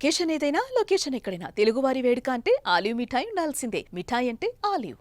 Occasion ఏదైనా location ఎక్కడైనా తెలుగువారి వేడుక అంటే ఆలివ్ మిఠాయి ఉండాల్సిందే. మిఠాయి అంటే ఆలివ్.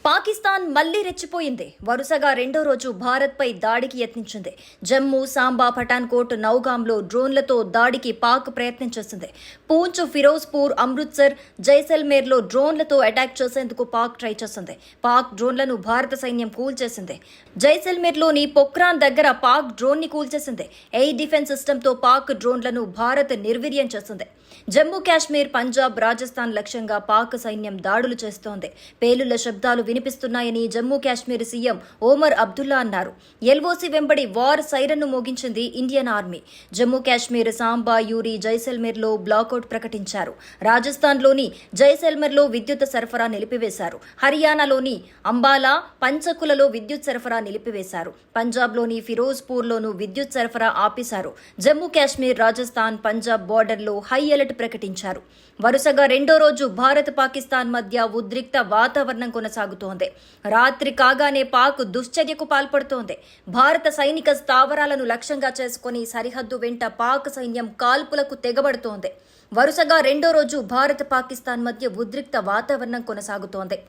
పాకిస్తాన్ మళ్లీ రెచ్చిపోయింది. వరుసగా రెండో రోజు భారత్పై దాడికి యత్నించింది. జమ్మూ, సాంబా, పఠాన్కోట్, నౌగాంలో డ్రోన్లతో దాడికి పాక్ ప్రయత్నం చేసింది. పూంచ్, ఫిరోజ్పూర్, అమృత్సర్, జైసల్మేర్లో డ్రోన్లతో అటాక్ చేసేందుకు పాక్ ట్రై చేసింది. పాక్ డ్రోన్లను భారత సైన్యం కూల్చేసింది. జైసల్మేర్లోని పొక్రాన్ దగ్గర పాక్ డ్రోన్ ని కూల్చేసింది. ఎయిర్ డిఫెన్స్ సిస్టంతో పాక్ డ్రోన్లను భారత్ నిర్వీర్యం చేసింది. జమ్మూ కాశ్మీర్, పంజాబ్, రాజస్థాన్ లక్ష్యంగా పాక్ సైన్యం దాడులు చేస్తోంది. పేలుళ్ల శబ్దాలు వినిపిస్తున్నాయని జమ్మూ కాశ్మీర్ సీఎం ఓమర్ అబ్దుల్లా అన్నారు. ఎల్ఓసీ వెంబడి వార్ సైరన్ను మోగించింది ఇండియన్ ఆర్మీ. జమ్మూ కాశ్మీర్, సాంబా, యూరి, జైసల్మేర్లో బ్లాకౌట్ ప్రకటించారు. రాజస్థాన్లోని జైసల్మేర్లో విద్యుత్ సరఫరా నిలిపివేశారు. హర్యానాలోని అంబాలా, పంచకులలో విద్యుత్ సరఫరా నిలిపివేశారు. పంజాబ్లోని ఫిరోజ్పూర్లోనూ విద్యుత్ సరఫరా ఆపేశారు. జమ్మూ కాశ్మీర్, రాజస్థాన్, పంజాబ్ బోర్డర్లో హై అలర్ట్ ప్రకటించారు. వరుసగా రెండో రోజు భారత్, పాకిస్తాన్ మధ్య ఉద్రిక్త వాతావరణం కొనసాగుతోంది. రాత్రి కాగానే పాక్ దుశ్చర్యకు పాల్పడుతోంది. భారత సైనిక స్థావరాలను లక్ష్యంగా చేసుకుని సరిహద్దు వెంట పాక్ సైన్యం కాల్పులకు తెగబడుతోంది. వరుసగా రెండో రోజు భారత్, పాకిస్తాన్ మధ్య ఉద్రిక్త వాతావరణం కొనసాగుతోంది.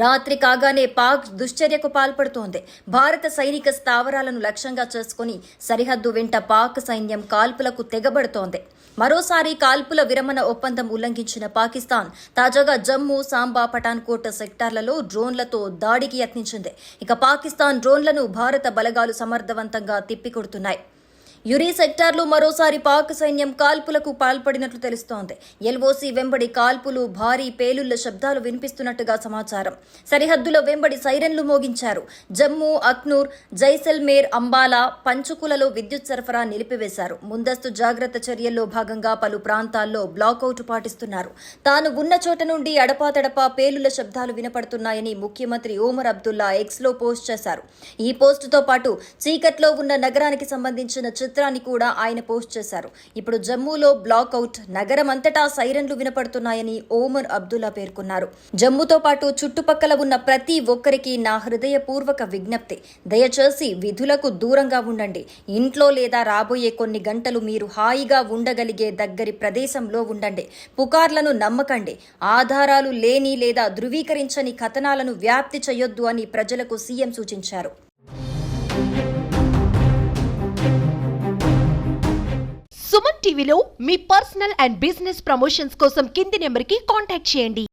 రాత్రి కాగానే పాక్ దుశ్చర్యకు పాల్పడుతోంది. భారత సైనిక స్థావరాలను లక్ష్యంగా చేసుకుని సరిహద్దు వెంట పాక్ సైన్యం కాల్పులకు తెగబడుతోంది. మరోసారి కాల్పుల విరమణ ఒప్పందం ఉల్లంఘించిన పాకిస్తాన్ తాజాగా జమ్మూ, సాంబా, పఠాన్కోట్ సెక్టార్లలో డ్రోన్లతో దాడికి యత్నించింది. ఇక పాకిస్తాన్ డ్రోన్లను భారత బలగాలు సమర్థవంతంగా తిప్పికొడుతున్నాయి. యురి సెక్టార్లో మరోసారి పాక్ సైన్యం కాల్పులకు పాల్పడినట్లు తెలుస్తోంది. ఎల్ఓసీ వెంబడి కాల్పులు, భారీ పేలుళ్ల శబ్దాలు వినిపిస్తున్నట్టుగా సమాచారం. సరిహద్దుల వెంబడి సైరన్లు మోగించారు. జమ్మూ, అఖ్నూర్, జైసల్మేర్, అంబాలా, పంచకులలో విద్యుత్ సరఫరా నిలిపివేశారు. ముందస్తు జాగ్రత్త చర్యల్లో భాగంగా పలు ప్రాంతాల్లో బ్లాకౌట్ పాటిస్తున్నారు. తాను ఉన్న చోట నుండి అడపాతడపా పేలుళ్ల శబ్దాలు వినపడుతున్నాయని ముఖ్యమంత్రి ఓమర్ అబ్దుల్లా ఎక్స్లో పోస్ట్ చేశారు. ఈ పోస్టుతో పాటు చీకట్లో ఉన్న నగరానికి సంబంధించిన చిత్రాన్ని కూడా ఆయన పోస్ట్ చేశారు. ఇప్పుడు జమ్మూలో బ్లాకౌట్, నగరమంతటా సైరన్లు వినపడుతున్నాయని ఓమర్ అబ్దుల్లా పేర్కొన్నారు. జమ్మూతో పాటు చుట్టుపక్కల ఉన్న ప్రతి ఒక్కరికి నా హృదయపూర్వక విజ్ఞప్తి, దయచేసి విధులకు దూరంగా ఉండండి. ఇంట్లో లేదా రాబోయే కొన్ని గంటలు మీరు హాయిగా ఉండగలిగే దగ్గరి ప్రదేశంలో ఉండండి. పుకార్లను నమ్మకండి. ఆధారాలు లేని లేదా ధృవీకరించని కథనాలను వ్యాప్తి చేయొద్దు అని ప్రజలకు సీఎం సూచించారు. సుమన్ టీవీలో మీ పర్సనల్ అండ్ బిజినెస్ ప్రమోషన్స్ కోసం కింది నెంబర్కి కాంటాక్ట్ చేయండి.